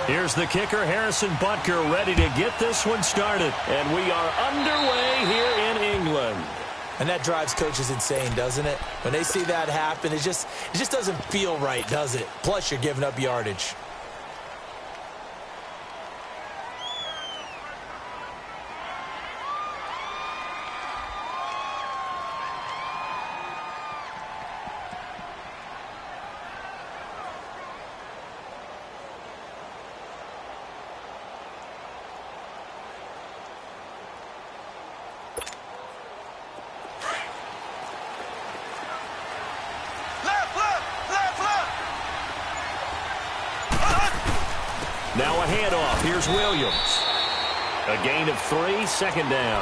Here's the kicker, Harrison Butker, ready to get this one started. And we are underway here in England. And that drives coaches insane, doesn't it? When they see that happen, it just doesn't feel right, does it? Plus, you're giving up yardage. Now a handoff. Here's Williams. A gain of 3, second down.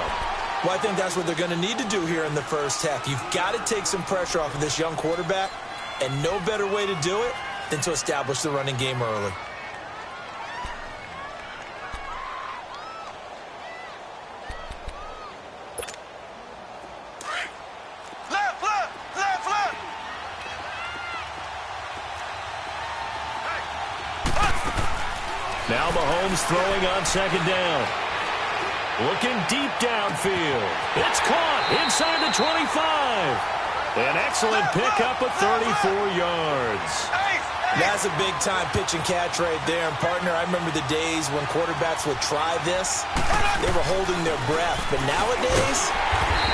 Well, I think that's what they're going to need to do here in the first half. You've got to take some pressure off of this young quarterback, and no better way to do it than to establish the running game early. Now Mahomes throwing on second down. Looking deep downfield. It's caught inside the 25. An excellent pickup of 34 yards. That's a big-time pitch and catch right there. And, partner, I remember the days when quarterbacks would try this. They were holding their breath. But nowadays,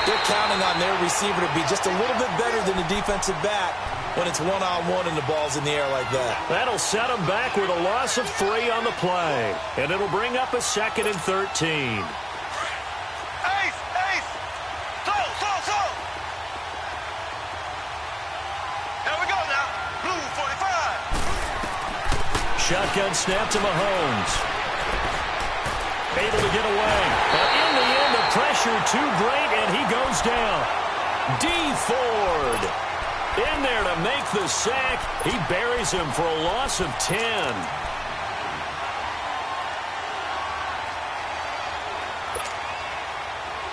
they're counting on their receiver to be just a little bit better than the defensive back when it's one-on-one and the ball's in the air like that. That'll set them back with a loss of 3 on the play. And it'll bring up a 2nd and 13. Shotgun snap to Mahomes. Able to get away. But in the end, the pressure too great, and he goes down. D. Ford in there to make the sack. He buries him for a loss of 10.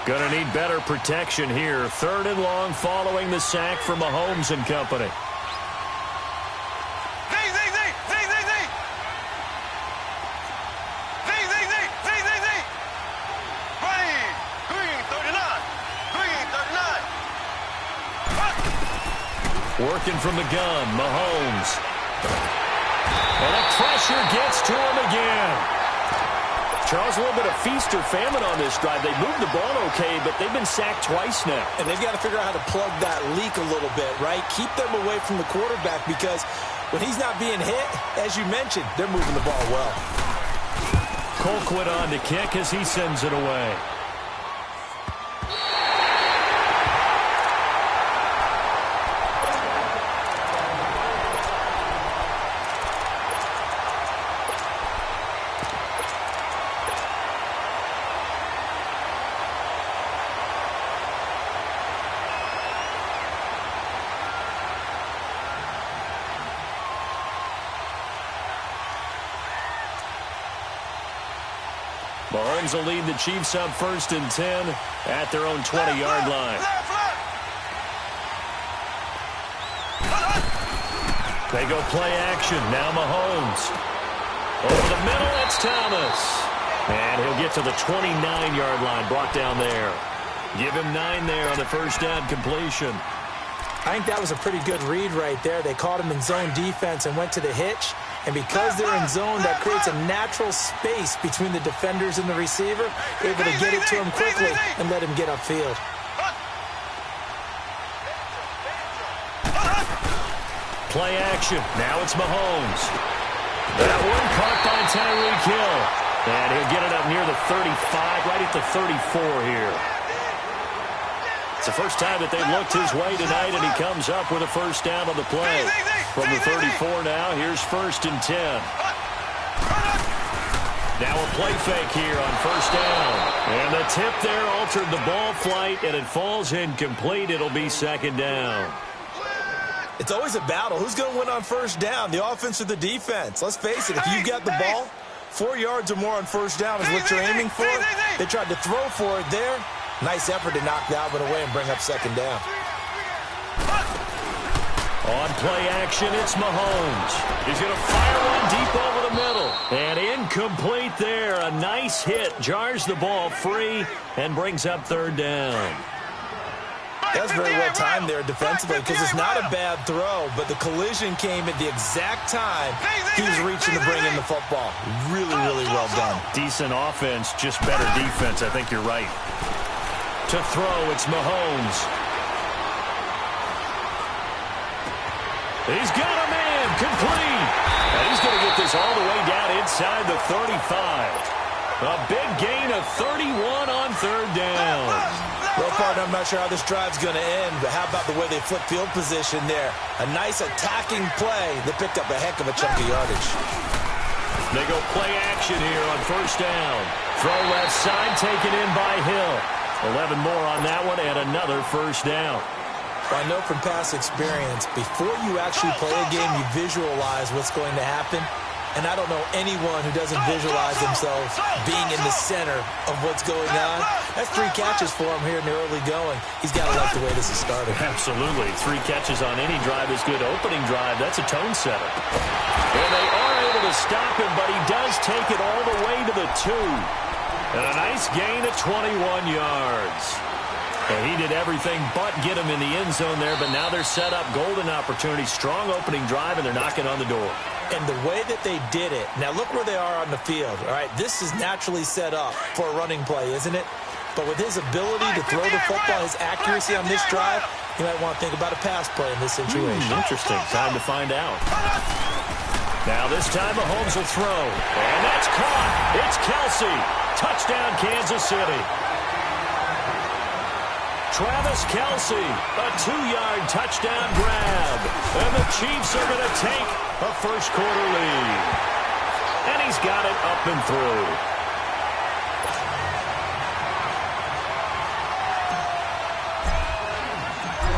Gonna need better protection here. 3rd and long following the sack from Mahomes and company. Working from the gun, Mahomes. And the pressure gets to him again. Charles, a little bit of feast or famine on this drive. They moved the ball okay, but they've been sacked twice now. And they've got to figure out how to plug that leak a little bit, right? Keep them away from the quarterback because when he's not being hit, as you mentioned, they're moving the ball well. Colquitt on to kick as he sends it away. Mahomes will lead the Chiefs up 1st and 10 at their own 20-yard line. They go play action. Now Mahomes. Over the middle, it's Thomas. And he'll get to the 29-yard line, brought down there. Give him 9 there on the first down completion. I think that was a pretty good read right there. They caught him in zone defense and went to the hitch. And because they're in zone, that creates a natural space between the defenders and the receiver, able to get it to him quickly and let him get upfield. Play action. Now it's Mahomes. That one caught by Tyreek Hill. And he'll get it up near the 35, right at the 34 here. It's the first time that they've looked his way tonight, and he comes up with a first down on the play. From the 34 now, here's 1st and 10. Now a play fake here on first down. And the tip there altered the ball flight, and it falls incomplete. It'll be 2nd down. It's always a battle. Who's going to win on first down, the offense or the defense? Let's face it, if you got the ball, 4 yards or more on first down is what you're aiming for. They tried to throw for it there. Nice effort to knock that one away and bring up 2nd down. On play action, it's Mahomes. He's going to fire one deep over the middle. And Incomplete there. A nice hit. Jars the ball free and brings up third down. That's very well timed there defensively because it's not a bad throw, but the collision came at the exact time he was reaching to bring in the football. Really, really well done. Decent offense, just better defense. I think you're right. To throw, it's Mahomes. He's got a man, complete. And he's going to get this all the way down inside the 35. A big gain of 31 on third down. Well, partner, I'm not sure how this drive's going to end, but how about the way they flip field position there? A nice attacking play that picked up a heck of a chunk of yardage. They go play action here on first down. Throw left side, taken in by Hill. 11 more on that one, and another first down. Well, I know from past experience, before you actually play a game, you visualize what's going to happen. And I don't know anyone who doesn't visualize themselves being in the center of what's going on. That's 3 catches for him here in the early going. He's got to like the way this is started. Absolutely. 3 catches on any drive is good. Opening drive, that's a tone setter. And they are able to stop him, but he does take it all the way to the 2. And a nice gain of 21 yards. And he did everything but get him in the end zone there, but now they're set up. Golden opportunity, strong opening drive, and they're knocking on the door. And the way that they did it, now look where they are on the field, all right? This is naturally set up for a running play, isn't it? But with his ability to throw the football, his accuracy on this drive, you might want to think about a pass play in this situation. Interesting. Time to find out. Now this time Mahomes will throw. And that's caught. It's Kelsey. Touchdown, Kansas City. Travis Kelsey, a 2-yard touchdown grab. And the Chiefs are going to take a first-quarter lead. And he's got it up and through.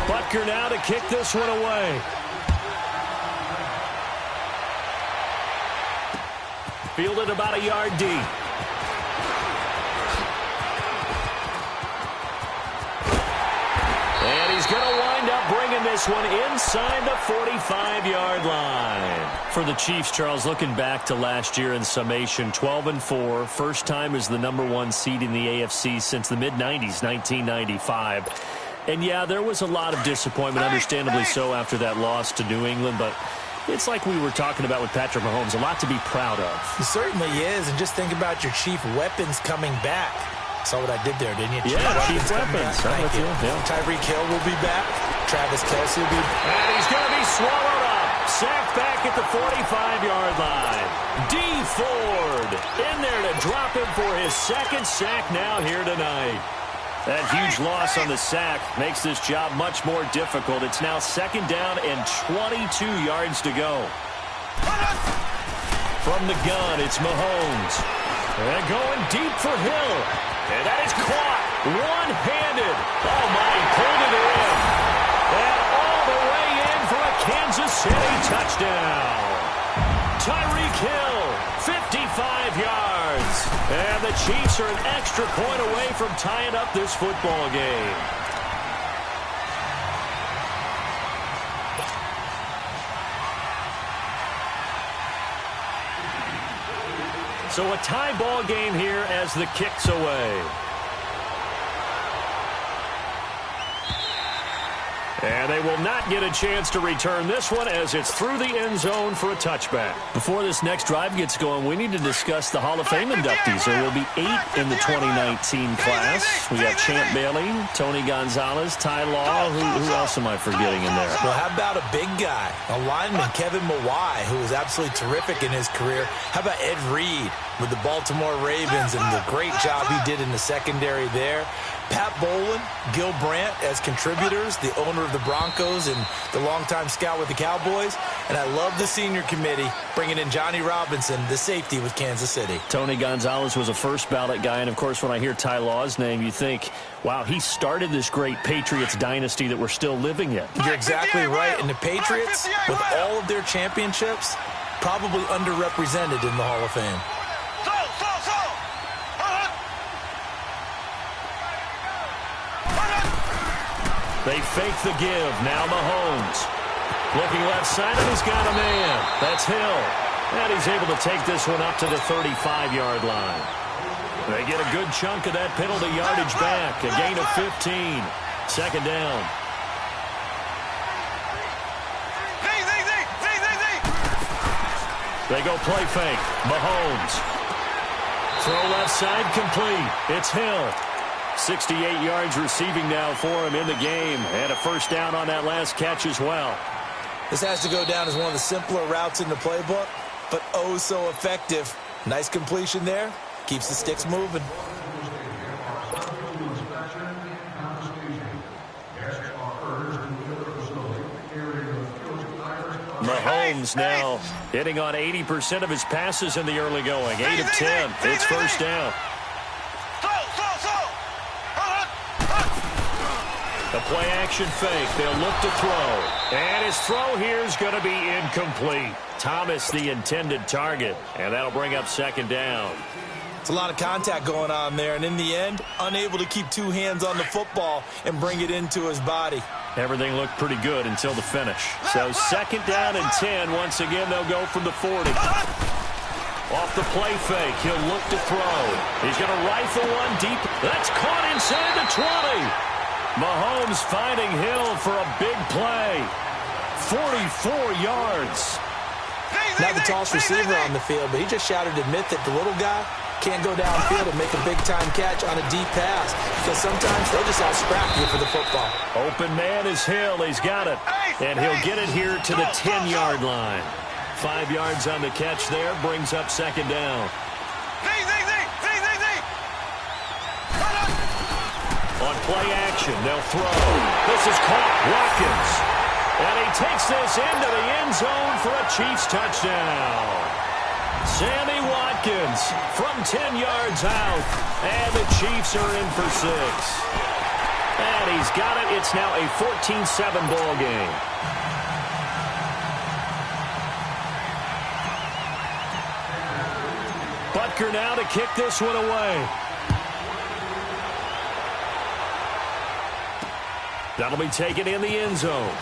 Butker now to kick this one away. Fielded about a yard deep. And he's going to wind up bringing this one inside the 45-yard line. For the Chiefs, Charles, looking back to last year in summation, 12-4, first time as the #1 seed in the AFC since the mid-90s, 1995. And, yeah, there was a lot of disappointment, understandably so, after that loss to New England, but it's like we were talking about with Patrick Mahomes, a lot to be proud of. It certainly is, and just think about your chief weapons coming back. Saw what I did there, didn't you? Chief weapons. Thank you. Yeah. Tyreek Hill will be back. Travis Kelsey will be back. And he's going to be swallowed up. Sacked back at the 45-yard line. D. Ford in there to drop him for his second sack now here tonight. That huge loss on the sack makes this job much more difficult. It's now second down and 22 yards to go. From the gun, it's Mahomes. And going deep for Hill. And that is caught one-handed. Oh, my, he pulled it in. And all the way in for a Kansas City touchdown. Tyreek Hill, 55 yards. And the Chiefs are an extra point away from tying up this football game. So a tie ball game here as the kick's away. And they will not get a chance to return this one as it's through the end zone for a touchback. Before this next drive gets going, we need to discuss the Hall of Fame inductees. There will be 8 in the 2019 class. We got Champ Bailey, Tony Gonzalez, Ty Law. Who else am I forgetting in there? Well, how about a big guy, a lineman, Kevin Mawai, who was absolutely terrific in his career. How about Ed Reed with the Baltimore Ravens and the great job he did in the secondary there. Pat Bowlen, Gil Brandt as contributors, the owner of the Broncos and the longtime scout with the Cowboys. And I love the senior committee bringing in Johnny Robinson, the safety with Kansas City. Tony Gonzalez was a first ballot guy. And, of course, when I hear Ty Law's name, you think, wow, he started this great Patriots dynasty that we're still living in. You're exactly right. And the Patriots, with all of their championships, probably underrepresented in the Hall of Fame. They fake the give. Now Mahomes. Looking left side, and he's got a man. That's Hill. And he's able to take this one up to the 35-yard line. They get a good chunk of that penalty yardage back. A gain of 15. Second down. They go play fake. Mahomes. Throw left side complete. It's Hill. 68 yards receiving now for him in the game. And a first down on that last catch as well. This has to go down as one of the simpler routes in the playbook, but oh so effective. Nice completion there. Keeps the sticks moving. Mahomes now hitting on 80% of his passes in the early going. 8 of 10. It's first down. The play action fake. They'll look to throw. And his throw here is going to be incomplete. Thomas the intended target. And that'll bring up second down. It's a lot of contact going on there. And in the end, unable to keep two hands on the football and bring it into his body. Everything looked pretty good until the finish. So second down and 10. Once again, they'll go from the 40. Off the play fake. He'll look to throw. He's going to rifle one deep. That's caught inside the 20. Mahomes finding Hill for a big play. 44 yards. Not the tallest receiver on the field, but he just shouted to admit that the little guy can't go downfield and make a big-time catch on a deep pass because sometimes they'll just out-scrap you for the football. Open man is Hill. He's got it. And he'll get it here to the 10-yard line. 5 yards on the catch there. Brings up second down. On play action, they'll throw. This is caught. Watkins. And he takes this into the end zone for a Chiefs touchdown. Sammy Watkins from 10 yards out. And the Chiefs are in for 6. And he's got it. It's now a 14-7 ball game. Butker now to kick this one away. That'll be taken in the end zone.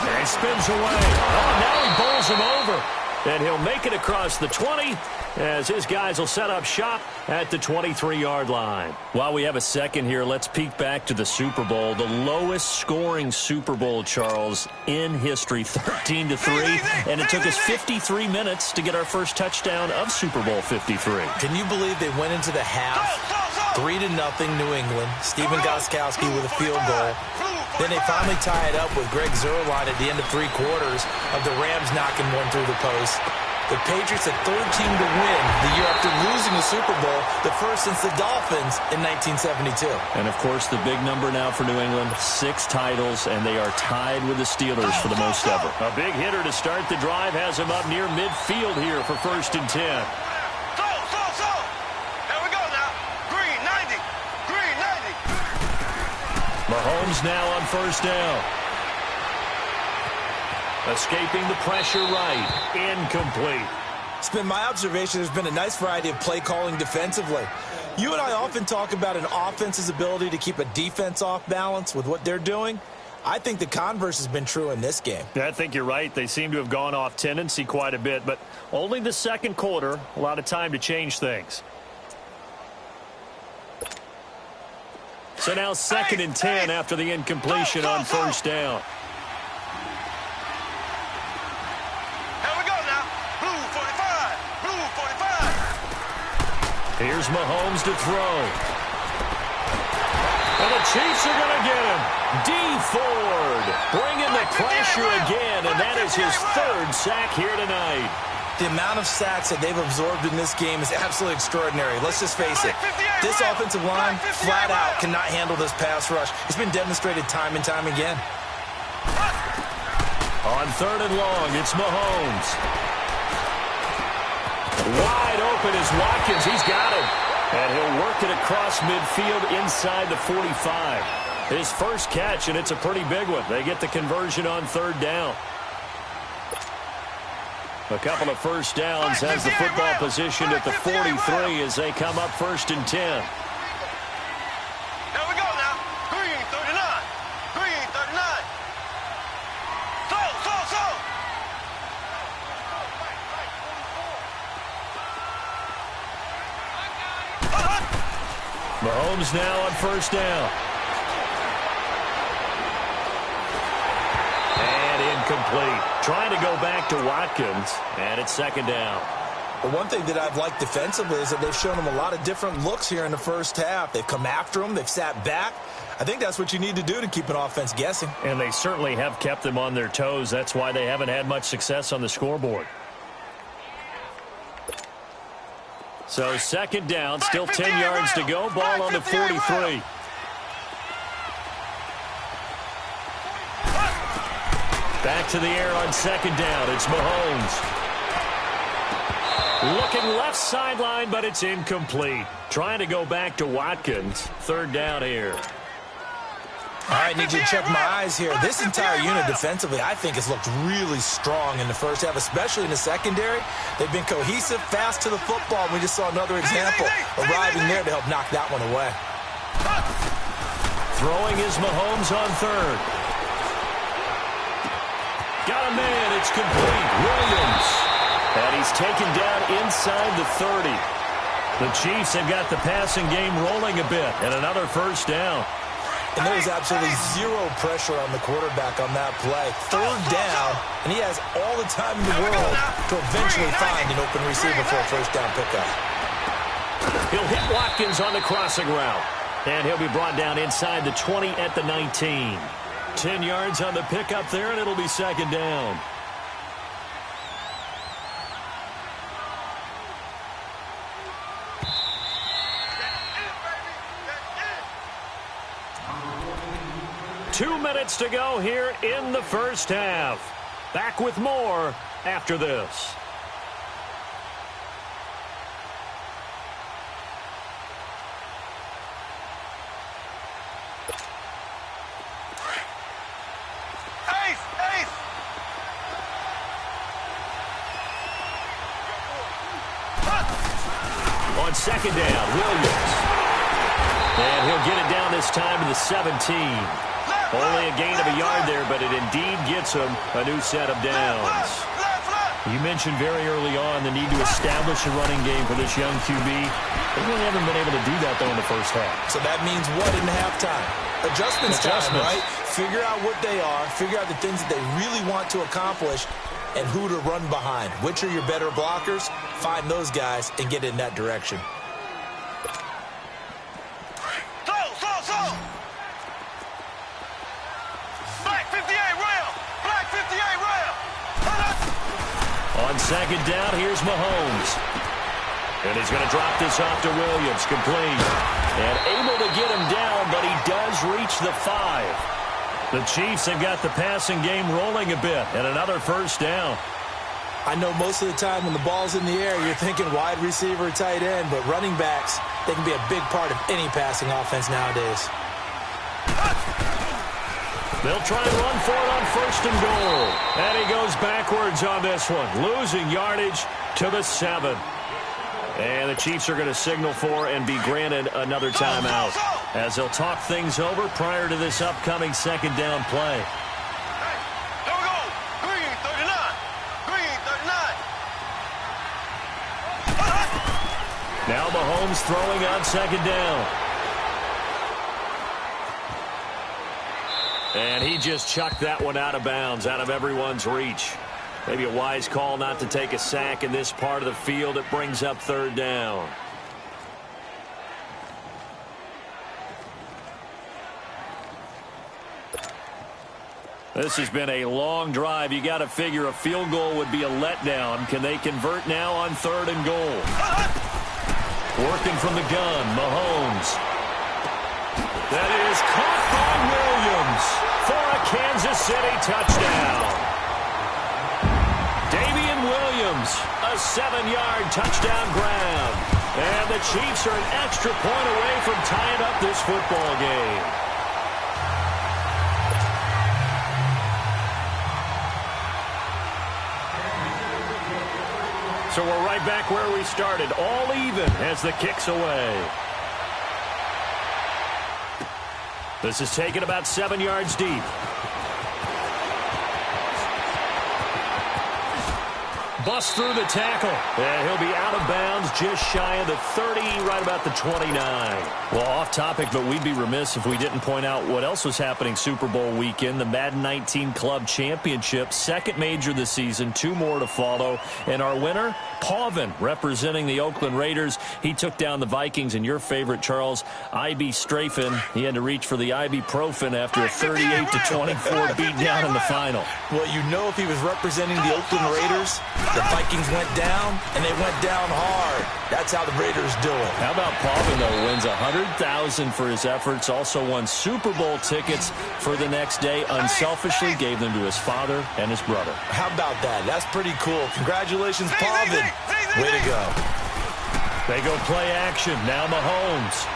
And he spins away. Oh, now he bowls him over. And he'll make it across the 20 as his guys will set up shop at the 23-yard line. While we have a second here, let's peek back to the Super Bowl. The lowest scoring Super Bowl, Charles, in history, 13-3. And it took us 53 minutes to get our first touchdown of Super Bowl 53. Can you believe they went into the half 3-0 New England? Stephen Gostkowski with a field goal. Then they finally tie it up with Greg Zuerlein at the end of 3 quarters of the Rams knocking one through the post. The Patriots, a third team to win the year after losing the Super Bowl, the first since the Dolphins in 1972. And, of course, the big number now for New England, 6 titles, and they are tied with the Steelers for the most ever. A big hitter to start the drive has him up near midfield here for first and 10. Mahomes now on first down. Escaping the pressure right. Incomplete. It's been my observation there's been a nice variety of play calling defensively. You and I often talk about an offense's ability to keep a defense off balance with what they're doing. I think the converse has been true in this game. Yeah, I think you're right. They seem to have gone off tendency quite a bit, but only the second quarter, a lot of time to change things. So now second and 10 after the incompletion on first down. Here we go now. Blue 45. Blue 45. Here's Mahomes to throw. And the Chiefs are going to get him. D. Ford bringing the pressure again, and that is his 3rd sack here tonight. The amount of sacks that they've absorbed in this game is absolutely extraordinary. Let's just face it. This offensive line, flat out, cannot handle this pass rush. It's been demonstrated time and time again. On 3rd and long, it's Mahomes. Wide open is Watkins. He's got it. And he'll work it across midfield inside the 45. His first catch, and it's a pretty big one. They get the conversion on 3rd down. A couple of first downs has the football positioned at the 43 as they come up first and 10. Here we go now. Green 39. Green 39. So. Mahomes now on first down. And incomplete. Trying to go back to Watkins, and it's second down. The one thing that I've liked defensively is that they've shown him a lot of different looks here in the first half. They've come after him. They've sat back. I think that's what you need to do to keep an offense guessing. And they certainly have kept them on their toes. That's why they haven't had much success on the scoreboard. So second down, still 10 yards to go. Ball on the 43. Back to the air on second down. It's Mahomes. Looking left sideline, but it's incomplete. Trying to go back to Watkins. Third down here. All right, need you to check my eyes here. This entire unit defensively, I think, has looked really strong in the first half, especially in the secondary. They've been cohesive, fast to the football. We just saw another example arriving there to help knock that one away. Throwing is Mahomes on third. Got a man. It's complete. Williams. And he's taken down inside the 30. The Chiefs have got the passing game rolling a bit, and another first down. And there was absolutely zero pressure on the quarterback on that play. Third down, and he has all the time in the world to eventually find an open receiver for a first down pickup. He'll hit Watkins on the crossing route. And he'll be brought down inside the 20 at the 19. 10 yards on the pickup there, and it'll be second down. Two minutes to go here in the first half. Back with more after this. On second down, Williams. And he'll get it down this time to the 17. Only a gain of a yard there, but it indeed gets him a new set of downs. You mentioned very early on the need to establish a running game for this young QB. They really haven't been able to do that, though, in the first half. So that means what in halftime? Adjustments time, right? Figure out what they are, figure out the things that they really want to accomplish, and who to run behind. Which are your better blockers? Find those guys and get in that direction. On second down, here's Mahomes. And he's going to drop this off to Williams, complete. And able to get him down, but he does reach the 5. The Chiefs have got the passing game rolling a bit, and another first down. I know most of the time when the ball's in the air, you're thinking wide receiver, tight end, but running backs, they can be a big part of any passing offense nowadays. They'll try and run for it on first and goal. And he goes backwards on this one, losing yardage to the 7. And the Chiefs are going to signal for and be granted another timeout as they'll talk things over prior to this upcoming second down play. Here we go. Green 39. Green 39. Now Mahomes throwing on second down. And he just chucked that one out of bounds, out of everyone's reach. Maybe a wise call not to take a sack in this part of the field. It brings up third down. This has been a long drive. You got to figure a field goal would be a letdown. Can they convert now on third and goal? Working from the gun, Mahomes. That is caught by Williams for a Kansas City touchdown. Damian Williams, a 7-yard touchdown grab. And the Chiefs are an extra point away from tying up this football game. So we're right back where we started, all even as the kick's away. This is taken about 7 yards deep. busts through the tackle. And he'll be out of bounds just shy of the 30, right about the 29. Well, off topic, but we'd be remiss if we didn't point out what else was happening Super Bowl weekend. The Madden 19 Club Championship, second major this season, 2 more to follow. And our winner, Pavin, representing the Oakland Raiders. He took down the Vikings, and your favorite, Charles, IB Strafen. He had to reach for the ibuprofen after a 38-24 beatdown in the final. Well, you know, if he was representing the Oakland Raiders, the Vikings went down, and they went down hard. That's how the Raiders do it. How about Pavin, though, wins $100,000 for his efforts, also won Super Bowl tickets for the next day, unselfishly gave them to his father and his brother. How about that? That's pretty cool. Congratulations, Pavin. Way to go. They go play action. Now Mahomes.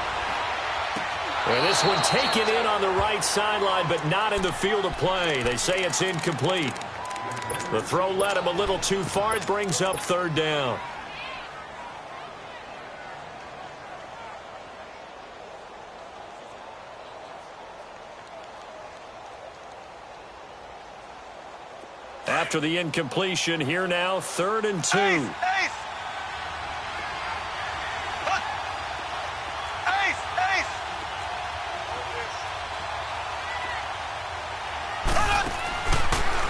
And this one taken in on the right sideline, but not in the field of play. They say it's incomplete. The throw led him a little too far. It brings up third down. After the incompletion, here now, 3rd and 2.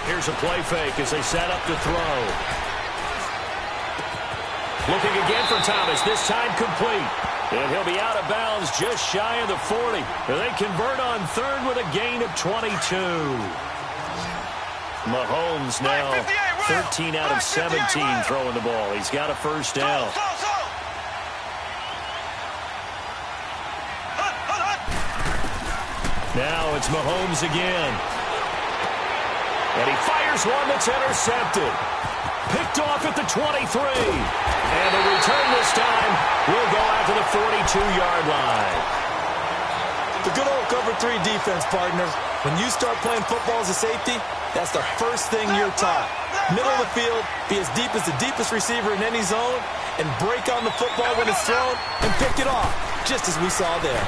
Here's a play fake as they set up to throw. Looking again for Thomas, this time complete. And he'll be out of bounds just shy of the 40. They convert on 3rd with a gain of 22. Mahomes now 13 out of 17 throwing the ball. He's got a first down. Now it's Mahomes again. And he fires one that's intercepted. Picked off at the 23. And the return this time will go out to the 42-yard line. The good old cover 3 defense, partner. When you start playing football as a safety, that's the first thing you're taught. Middle of the field, be as deep as the deepest receiver in any zone, and break on the football when it's thrown and pick it off, just as we saw there.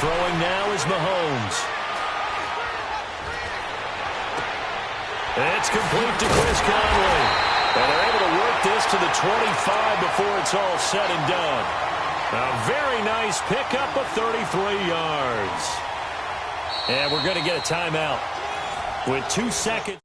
Throwing now is Mahomes. It's complete to Chris Conley. And they're able to work this to the 25 before it's all said and done. A very nice pickup of 33 yards. And we're going to get a timeout with 2 seconds.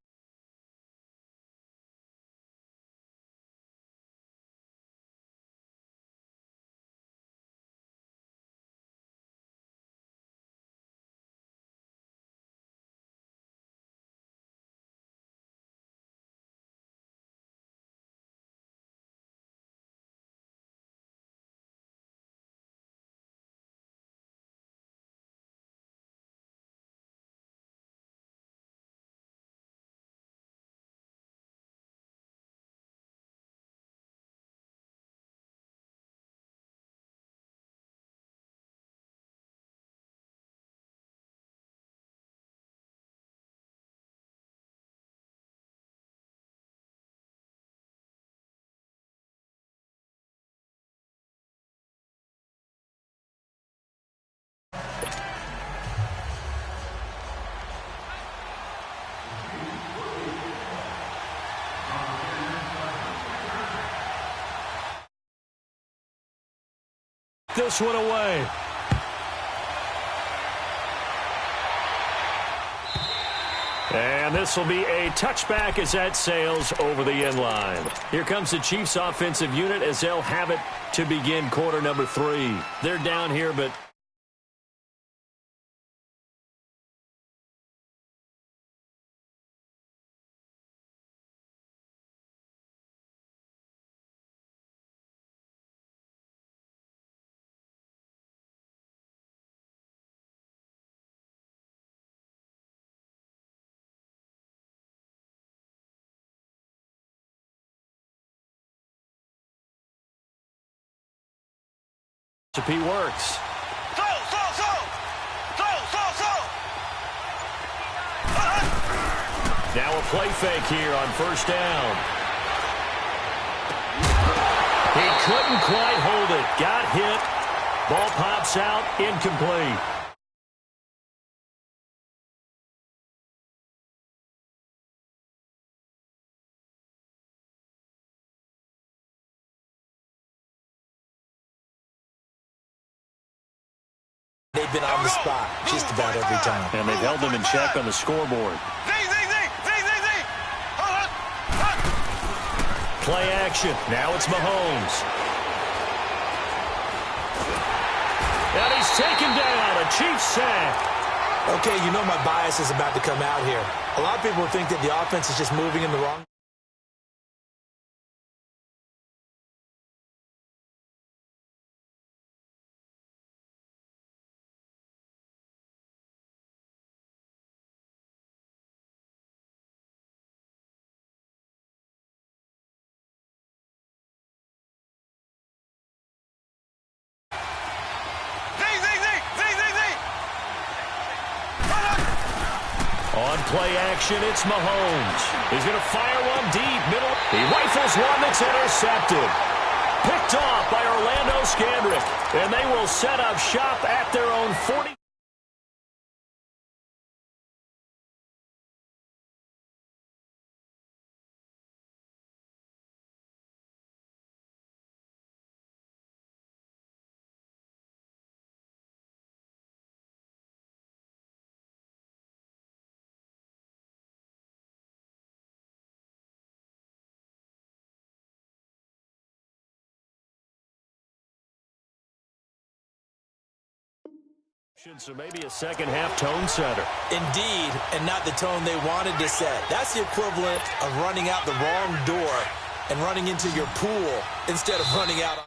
This one away. And this will be a touchback as that sails over the end line. Here comes the Chiefs offensive unit as they'll have it to begin quarter number 3. They're down here, but he works. Now a play fake here on first down. He couldn't quite hold it. Got hit. Ball pops out. Incomplete. they've been on the spot just about every time. And they've held them in check on the scoreboard. Play action. Now it's Mahomes. And he's taken down. A Chiefs sack. Okay, you know my bias is about to come out here. A lot of people think that the offense is just moving in the wrong. On play action, it's Mahomes. He's going to fire one deep, middle. He rifles one that's intercepted. Picked off by Orlando Scandrick. And they will set up shop at their own 40. So maybe a second-half tone setter. Indeed, and not the tone they wanted to set. That's the equivalent of running out the wrong door and running into your pool instead of running out.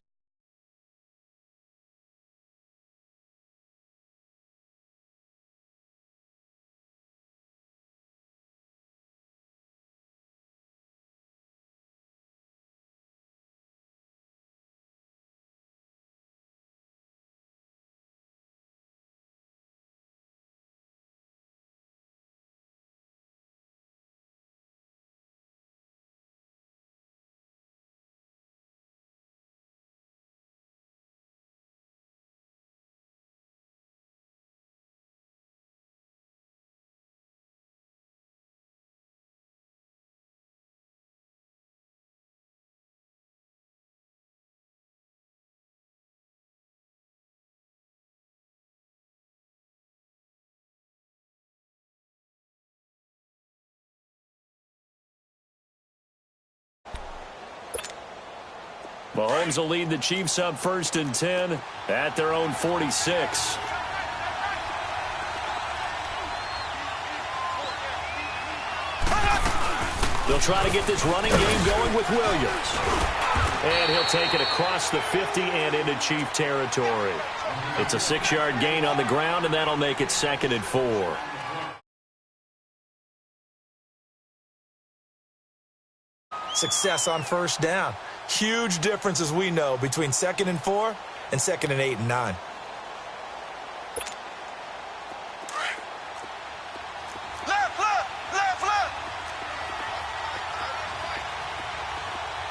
Mahomes will lead the Chiefs up 1st and 10 at their own 46. They'll try to get this running game going with Williams. And he'll take it across the 50 and into Chief territory. It's a 6-yard gain on the ground, and that'll make it 2nd and 4. Success on 1st down. Huge difference, as we know, between 2nd and 4 and 2nd and 8 and 9. Left.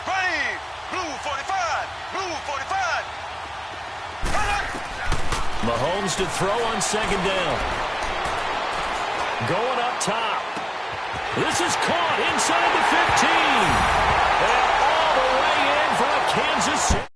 Right. Blue 45. Mahomes to throw on 2nd down. Going up top. This is caught inside the 15. And all the way in for a Kansas City.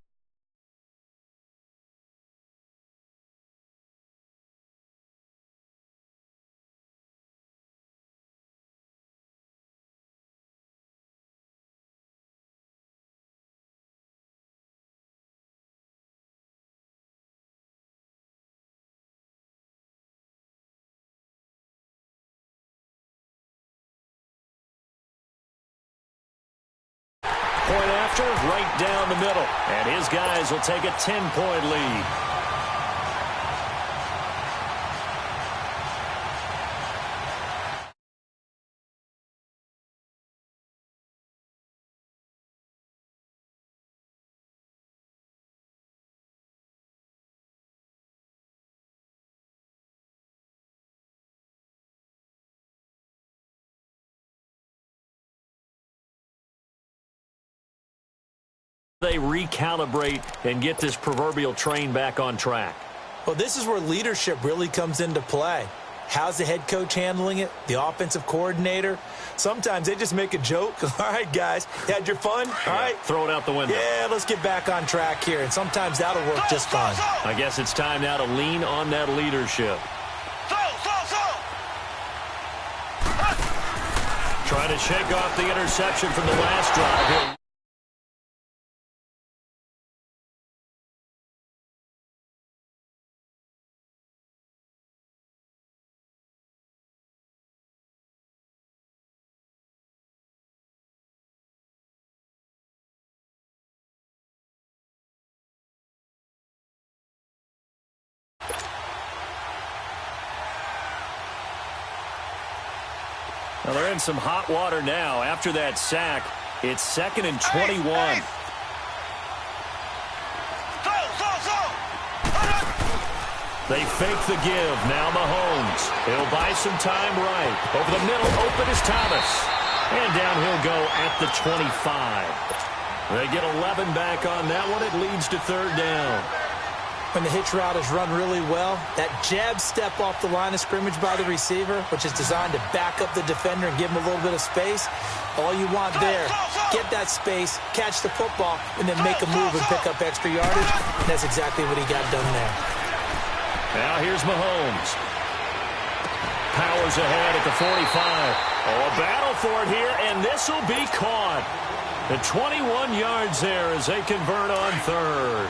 Point after, right down the middle. And his guys will take a 10-point lead. They recalibrate and get this proverbial train back on track. Well, this is where leadership really comes into play. How's the head coach handling it? The offensive coordinator? Sometimes they just make a joke. All right, guys, you had your fun? All right. Throw it out the window. Yeah, let's get back on track here, and sometimes that'll work just fine. I guess it's time now to lean on that leadership. Trying to shake off the interception from the last drive here. Well, they're in some hot water now. After that sack, it's 2nd and 21. They fake the give. Now Mahomes. He'll buy some time right. Over the middle, open is Thomas. And down he'll go at the 25. They get 11 back on that one. It leads to 3rd down. When the hitch route is run really well, that jab step off the line of scrimmage by the receiver, which is designed to back up the defender and give him a little bit of space, all you want there, get that space, catch the football, and then make a move and pick up extra yardage. And that's exactly what he got done there. Now here's Mahomes. Powers ahead at the 45. Oh, a battle for it here, and this will be caught. The 21 yards there as they convert on 3rd.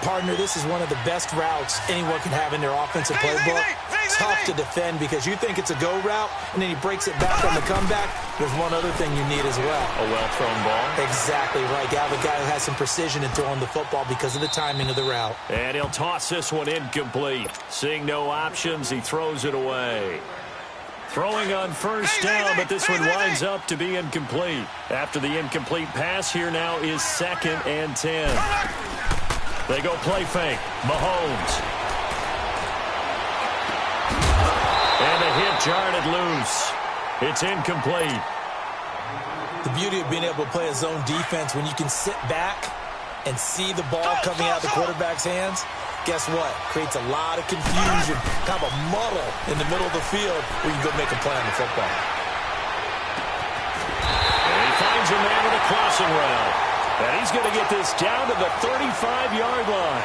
Partner, this is one of the best routes anyone can have in their offensive playbook. Tough to defend because you think it's a go route, and then he breaks it back on the comeback. There's one other thing you need as well. A well-thrown ball. Exactly right. You have a guy who has some precision in throwing the football because of the timing of the route. And he'll toss this one incomplete. Seeing no options, he throws it away. Throwing on 1st down, but this one winds up to be incomplete. After the incomplete pass, here now is 2nd and 10. They go play fake. Mahomes. And a hit jarred it loose. It's incomplete. The beauty of being able to play a zone defense when you can sit back and see the ball coming out of the quarterback's hands, guess what? Creates a lot of confusion, kind of a muddle in the middle of the field where you can go make a play on the football. And he finds a man with a crossing route. And he's going to get this down to the 35-yard line.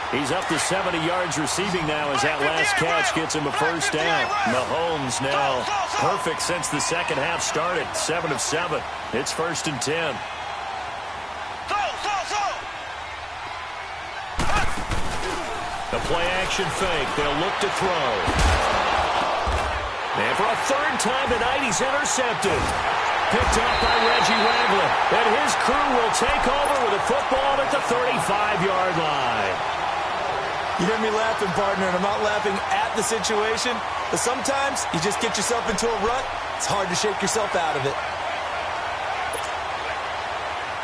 He's up to 70 yards receiving now as that last catch gets him a 1st down. Mahomes now perfect since the second half started. 7 of 7. It's 1st and 10. The play-action fake. They'll look to throw. And for a 3rd time tonight, he's intercepted. Picked up by Reggie Ragland. And his crew will take over with a football at the 35-yard line. You hear me laughing, partner, and I'm not laughing at the situation, but sometimes you just get yourself into a rut. It's hard to shake yourself out of it.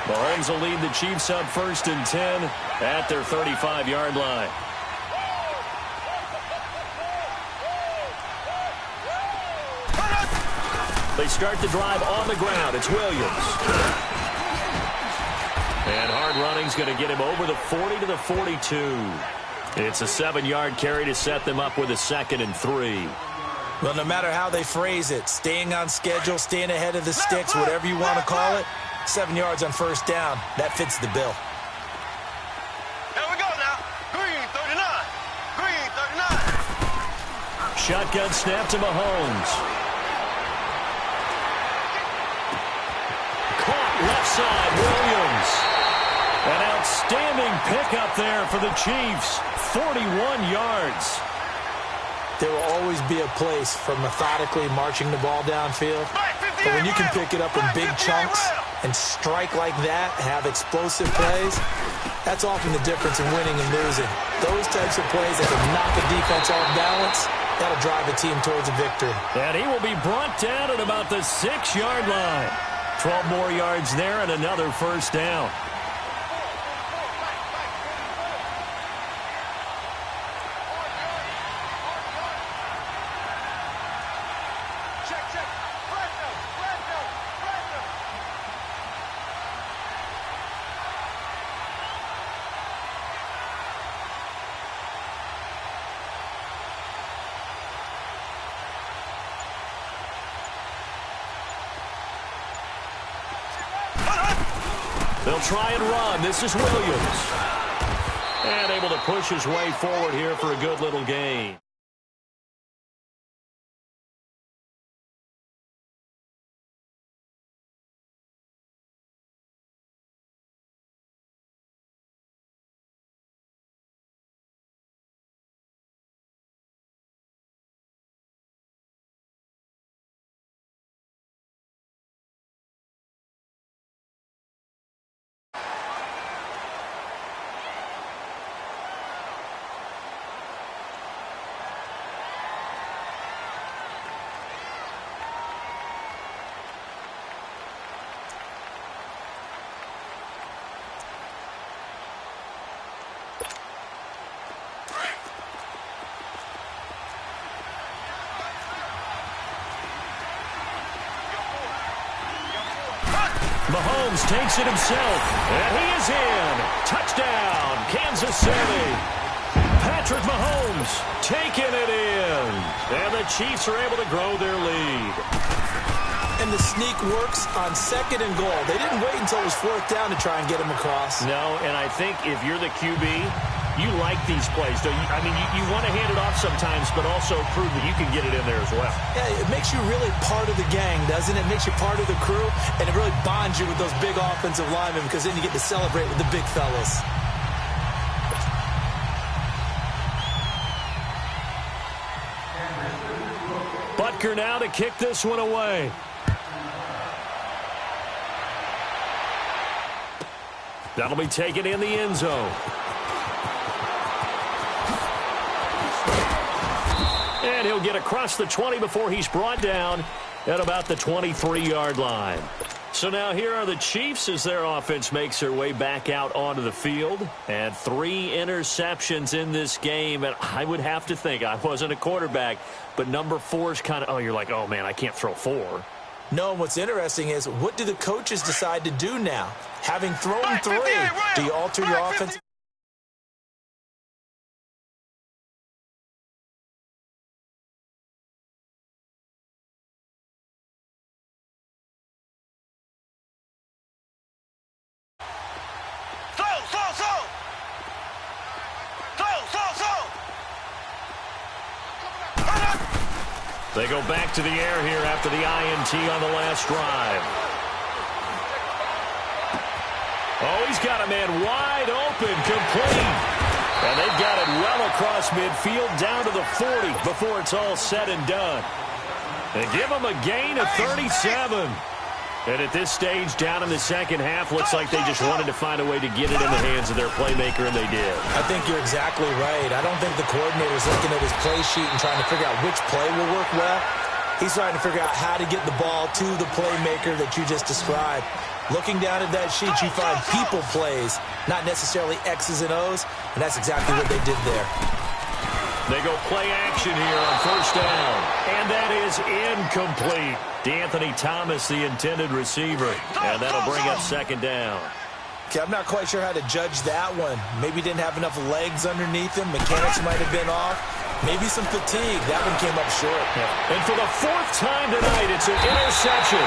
Mahomes will lead the Chiefs up 1st and 10 at their 35-yard line. They start the drive on the ground. It's Williams. And hard running's going to get him over the 40 to the 42. It's a 7-yard carry to set them up with a 2nd and 3. Well, no matter how they phrase it, staying on schedule, staying ahead of the sticks, whatever you want to call it, 7 yards on 1st down, that fits the bill. Here we go now. Green 39. Green 39. Shotgun snap to Mahomes. Left side, Williams. An outstanding pickup there for the Chiefs. 41 yards. There will always be a place for methodically marching the ball downfield. But when you can pick it up in big chunks and strike like that, have explosive plays, that's often the difference in winning and losing. Those types of plays that can knock a defense off balance, that'll drive a team towards a victory. And he will be brought down at about the 6-yard line. 12 more yards there and another 1st down. They'll try and run. This is Williams. And able to push his way forward here for a good little gain. Mahomes takes it himself, and he is in. Touchdown, Kansas City. Patrick Mahomes taking it in. And the Chiefs are able to grow their lead. And the sneak works on 2nd and goal. They didn't wait until it was 4th down to try and get him across. No, and I think if you're the QB, you like these plays. Don't you? I mean, you want to hand it off sometimes, but also prove that you can get it in there as well. Yeah, it makes you really part of the gang, doesn't it? It makes you part of the crew, and it really bonds you with those big offensive linemen because then you get to celebrate with the big fellas. Butker now to kick this one away. That'll be taken in the end zone. And he'll get across the 20 before he's brought down at about the 23-yard line. So now here are the Chiefs as their offense makes their way back out onto the field. And 3 interceptions in this game. And I would have to think, I wasn't a quarterback, but number 4 is kind of, oh, you're like, oh, man, I can't throw 4. No, what's interesting is, what do the coaches decide to do now? Having thrown 3, do you alter your offense? They go back to the air here after the INT on the last drive. Oh, he's got a man wide open, complete. And they've got it well across midfield down to the 40 before it's all said and done. They give him a gain of 37. And at this stage, down in the second half, looks like they just wanted to find a way to get it in the hands of their playmaker, and they did. I think you're exactly right. I don't think the coordinator's looking at his play sheet and trying to figure out which play will work well. He's trying to figure out how to get the ball to the playmaker that you just described. Looking down at that sheet, you find people plays, not necessarily X's and O's, and that's exactly what they did there. They go play action here on 1st down, and that is incomplete. D'Anthony Thomas, the intended receiver, and that'll bring up 2nd down. Okay, I'm not quite sure how to judge that one. Maybe didn't have enough legs underneath him. Mechanics might have been off. Maybe some fatigue. That one came up short. Yeah. And for the 4th time tonight, it's an interception.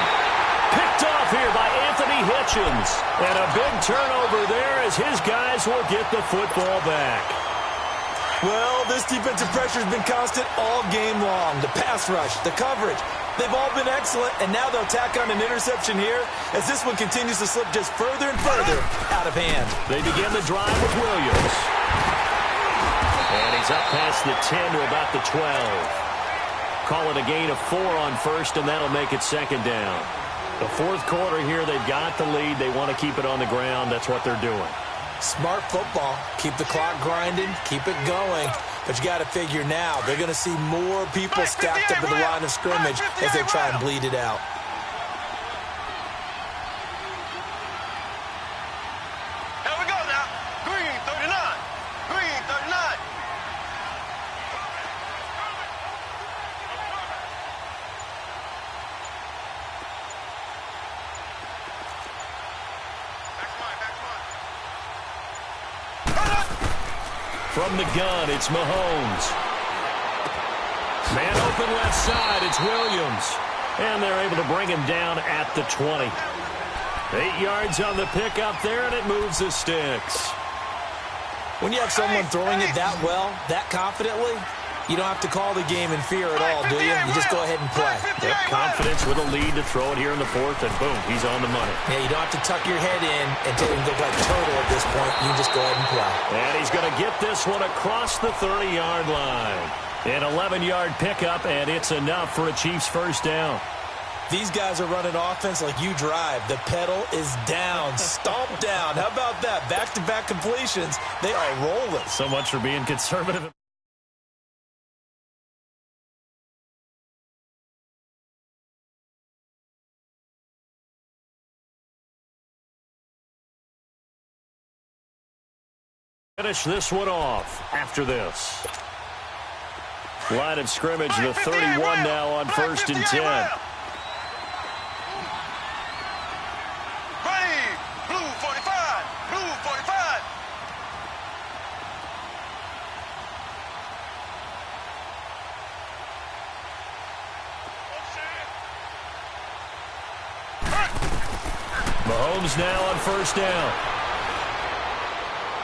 Picked off here by Anthony Hitchens. And a big turnover there as his guys will get the football back. Well, this defensive pressure has been constant all game long. The pass rush, the coverage, they've all been excellent, and now they'll tack on an interception here as this one continues to slip just further and further out of hand. They begin the drive with Williams. And he's up past the 10 to about the 12. Call it a gain of 4 on 1st, and that'll make it 2nd down. The 4th quarter here, they've got the lead. They want to keep it on the ground. That's what they're doing. Smart football. Keep the clock grinding. Keep it going. But you got to figure now, they're going to see more people stacked up at the line of scrimmage as they try and bleed it out. Here we go now. Green 39. Green 39. From the gun, it's Mahomes. Man open left side, it's Williams. And they're able to bring him down at the 20. 8 yards on the pickup there, and it moves the sticks. When you have someone throwing it that well, that confidently, you don't have to call the game in fear at all, do you? You just go ahead and play. Yep, confidence with a lead to throw it here in the fourth, and boom, he's on the money. Yeah, you don't have to tuck your head in and take him look like turtle at this point. You just go ahead and play. And he's going to get this one across the 30-yard line. An 11-yard pickup, and it's enough for a Chiefs first down. These guys are running offense like you drive. The pedal is down, stomp down. How about that? Back-to-back completions. They are rolling. So much for being conservative. Finish this one off after this. Line of scrimmage, the 31 now on 1st and 10. Mahomes now on 1st down.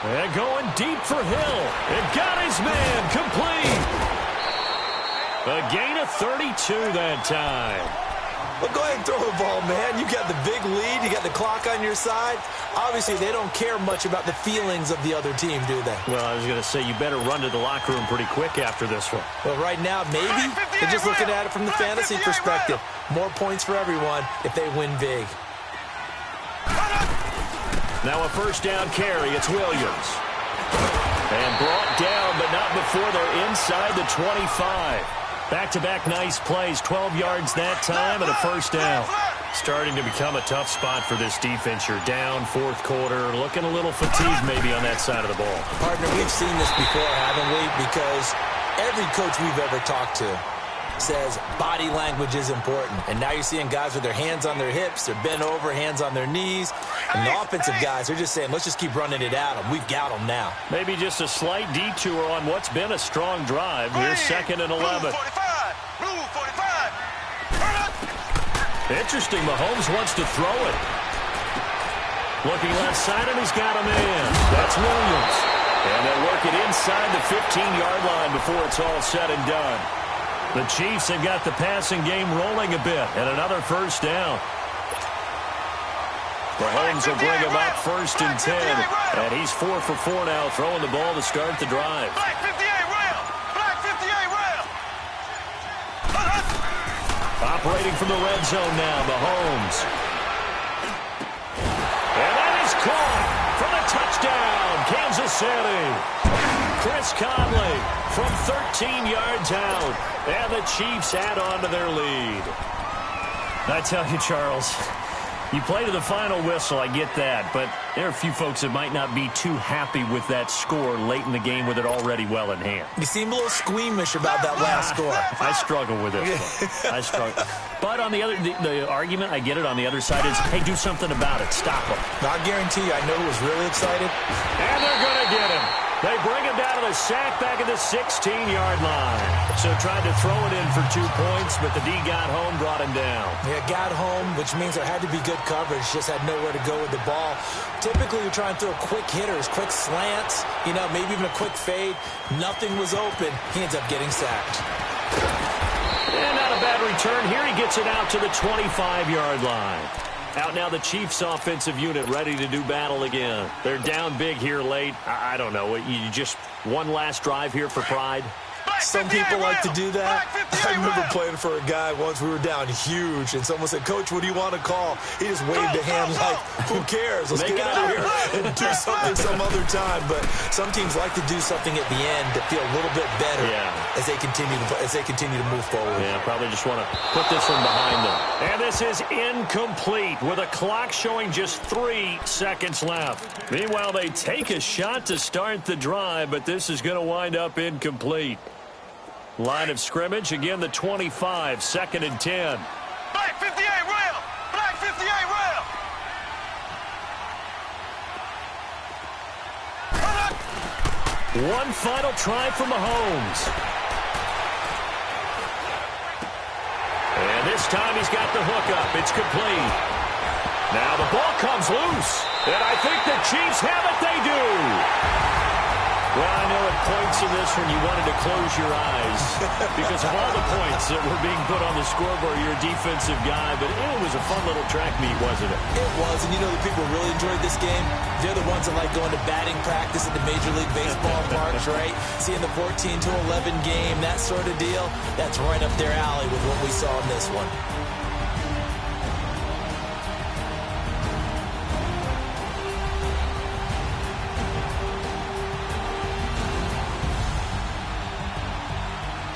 And going deep for Hill. It got his man complete. A gain of 32 that time. Well, go ahead and throw the ball, man. You got the big lead. You got the clock on your side. Obviously, they don't care much about the feelings of the other team, do they? Well, I was going to say, you better run to the locker room pretty quick after this one. Well, right now, maybe. They're just looking at it from the fantasy perspective. More points for everyone if they win big. Now a first down carry. It's Williams. And brought down, but not before they're inside the 25. Back-to-back nice plays. 12 yards that time and a first down. Starting to become a tough spot for this defense. You're down, fourth quarter. Looking a little fatigued maybe on that side of the ball. Partner, we've seen this before, haven't we? Because every coach we've ever talked to says body language is important. And now you're seeing guys with their hands on their hips, they're bent over, hands on their knees. And the offensive guys are just saying, let's just keep running it at them. We've got them now. Maybe just a slight detour on what's been a strong drive. Here's 2nd and 11. Interesting, Mahomes wants to throw it. Looking left side, and he's got a man. That's Williams. And they'll work it inside the 15-yard line before it's all said and done. The Chiefs have got the passing game rolling a bit, and another first down. Mahomes will bring him up 1st and 10, and he's 4 for 4 now, throwing the ball to start the drive. Black 58 rail! Black 58 rail! Operating from the red zone now, Mahomes. And that is caught for the touchdown, Kansas City. Chris Conley from 13 yards out, and the Chiefs add on to their lead. I tell you, Charles, you play to the final whistle, I get that, but there are a few folks that might not be too happy with that score late in the game with it already well in hand. You seem a little squeamish about that last score. I struggle with it. I struggle. But on the other, the argument, I get it, on the other side is, hey, do something about it. Stop them. I guarantee you, I know who was really excited. And they're going to get him. They bring him down to the sack back at the 16-yard line. So tried to throw it in for 2 points, but the D got home, brought him down. Yeah, got home, which means there had to be good coverage. Just had nowhere to go with the ball. Typically, you're trying to throw quick hitters, quick slants, maybe even a quick fade. Nothing was open. He ends up getting sacked. And not a bad return here. He gets it out to the 25-yard line. Out now the Chiefs offensive unit ready to do battle again. They're down big here late. I don't know. You just one last drive here for pride? Some people like to do that. I remember playing for a guy once. We were down huge, and someone said, Coach, what do you want to call? He just waved a hand like, who cares? Let's get out of here and do something some other time. But some teams like to do something at the end to feel a little bit better as they continue to move forward. Yeah, probably just want to put this one behind them. And this is incomplete with a clock showing just 3 seconds left. Meanwhile, they take a shot to start the drive, but this is going to wind up incomplete. Line of scrimmage, again the 25, 2nd and 10. Black 58 rail! Black 58 rail! One final try for Mahomes. And this time he's got the hook up. It's complete. Now the ball comes loose, and I think the Chiefs have it. They do. Well, I know at points in this one you wanted to close your eyes because of all the points that were being put on the scoreboard. You're a defensive guy, but it was a fun little track meet, wasn't it? It was, and you know the people who really enjoyed this game? They're the ones that like going to batting practice at the Major League Baseball parks, right? Seeing the 14-11 game, that sort of deal, that's right up their alley with what we saw in this one.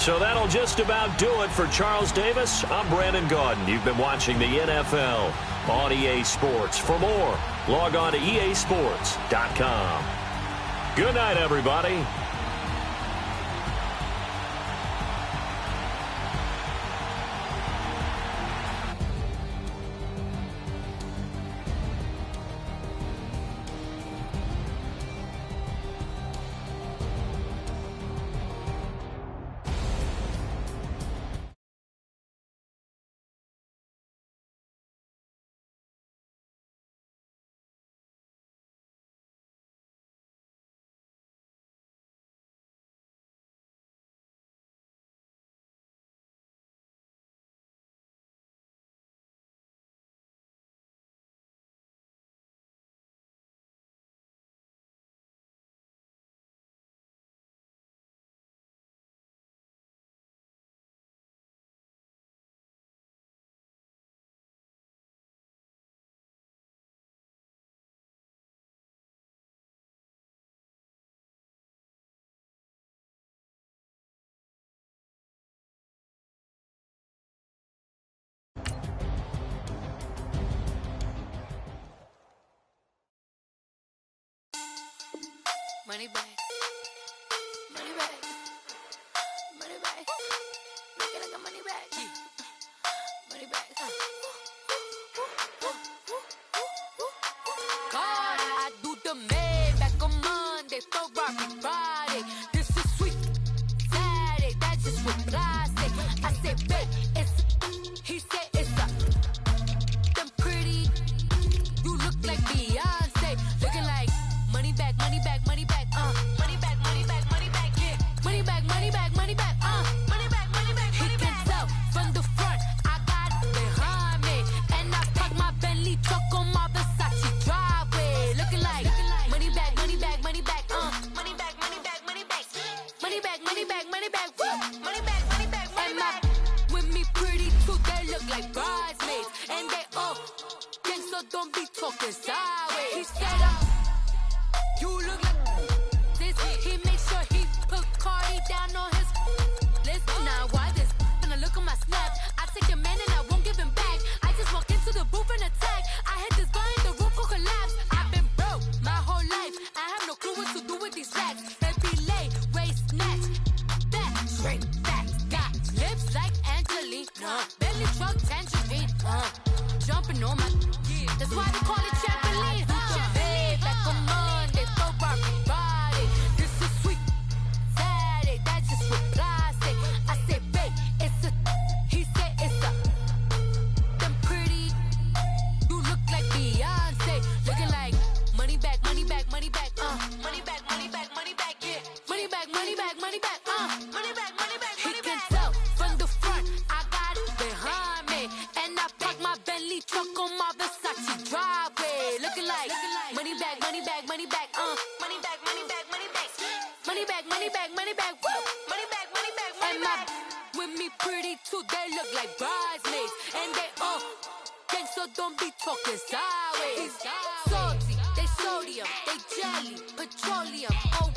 So that'll just about do it for Charles Davis. I'm Brandon Gaudin. You've been watching the NFL on EA Sports. For more, log on to easports.com. Good night, everybody. Money back. Money back. Money back. Make it like a money back. Money back. God, I do the math back on Monday, Ferrari Friday. This is sweet Saturday, that's just what plastic. I said, bet it's, he said it's a, them pretty, you look like Beyonce, looking like money back, money back, money back, money back, money back, money back, yeah, money back, money back, money back, money back, money back, money back. He can tell from the front, I got it behind me, and I park my Bentley truck on my Versace driveway, looking like money back, money back, money back, money back, money back, money back, money back, money back, money back, woo, money back, money back, money back. With me pretty too, they look like bridesmaids, and they all think so. Don't be talking sideways. He said you look like this. He makes sure he put Cardi down on his list. Now why this? When I look at my snap, I take your man and I won't give him back. I just walk into the booth and attack. I hit this button, the roof will collapse. I've been broke my whole life. I have no clue what to do with these racks. Every lay, waist snatch, back, straight back. Got lips like Angelina, belly truck tangerine, jumping on my. That's why they call it trampoline. Trampoline back on Monday, Ferrari Friday. This is sweet Saturday, that's just with plastic. I said, babe, it's a. He said it's a. Them pretty, you look like Beyonce, looking like money back, money back, money back, money back, money back, money back, yeah, money back, money back, money back, money back, money back. He can tell from the front, I got it behind me, and I park my Bentley truck on my Versace driveway, looking like money back, money back, money back, money back, money back, money back, money back, money back, money back, woo, money back, money back, money back. With me pretty too, they look like bridesmaids, and they all think so. Don't be talking sideways. Salty, they sodium, they jelly, petroleum. Oh,